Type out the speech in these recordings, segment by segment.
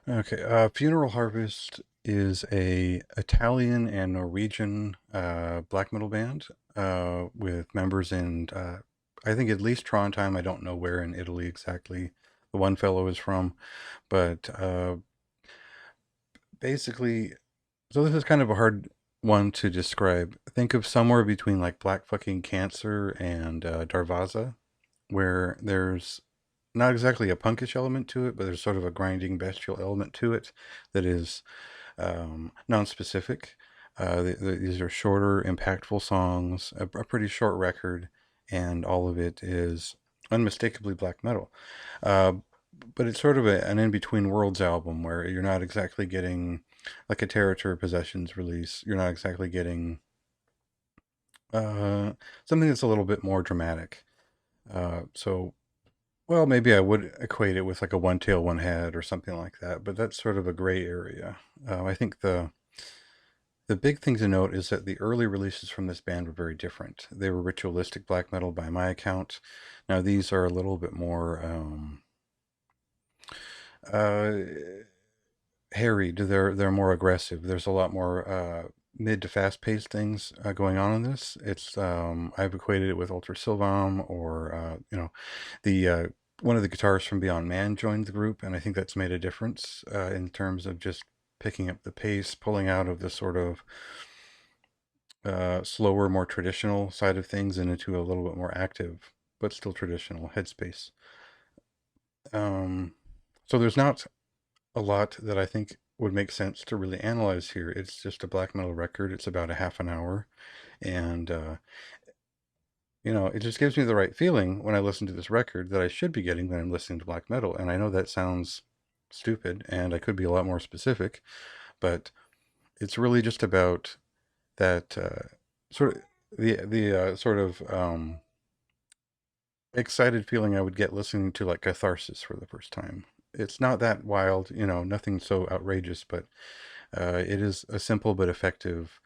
Okay, Funeral Harvest is a Italian and Norwegian black metal band with members in I think at least Trondheim. I don't know where in Italy exactly the one fellow is from, but basically, so this is kind of a hard one to describe. Think of somewhere between like Black fucking Cancer and Darvaza, where there's not exactly a punkish element to it, but there's sort of a grinding bestial element to it that is non-specific. These are shorter, impactful songs, a pretty short record, and all of it is unmistakably black metal. Uh, but it's sort of an in-between worlds album where you're not exactly getting like a Territory Possessions release. You're not exactly getting uh, something that's a little bit more dramatic. So, well, maybe I would equate it with like a One Tail, One Head or something like that, but that's sort of a gray area. I think the big thing to note is that the early releases from this band were very different. They were ritualistic black metal by my account. Now these are a little bit more uh, harried. They're more aggressive. There's a lot more mid to fast paced things going on in this. It's I've equated it with Ultra Sylvam or the one of the guitarists from Beyond Man joined the group, and I think that's made a difference in terms of just picking up the pace, pulling out of the sort of slower, more traditional side of things and into a little bit more active, but still traditional headspace. Um, so there's not a lot that I think would make sense to really analyze here. It's just a black metal record. It's about a half an hour, and it just gives me the right feeling when I listen to this record that I should be getting when I'm listening to black metal. And I know that sounds stupid, and I could be a lot more specific, but it's really just about that sort of the sort of excited feeling I would get listening to like Catharsis for the first time. It's not that wild, nothing so outrageous, but it is a simple but effective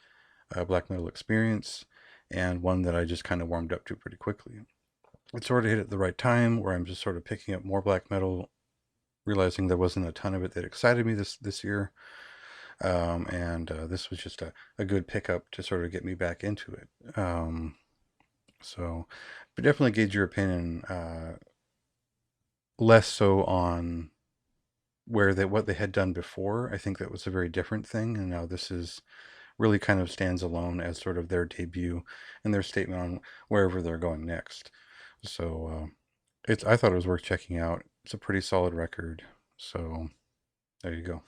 black metal experience, and one that I just kind of warmed up to pretty quickly. It sort of hit at the right time where I'm just sort of picking up more black metal, realizing there wasn't a ton of it that excited me this year. And this was just a good pickup to sort of get me back into it. So, but definitely gauge your opinion less so on what they had done before. I think that was a very different thing, and now this is really kind of stands alone as sort of their debut and their statement on wherever they're going next. So it's I thought it was worth checking out. It's a pretty solid record. So there you go.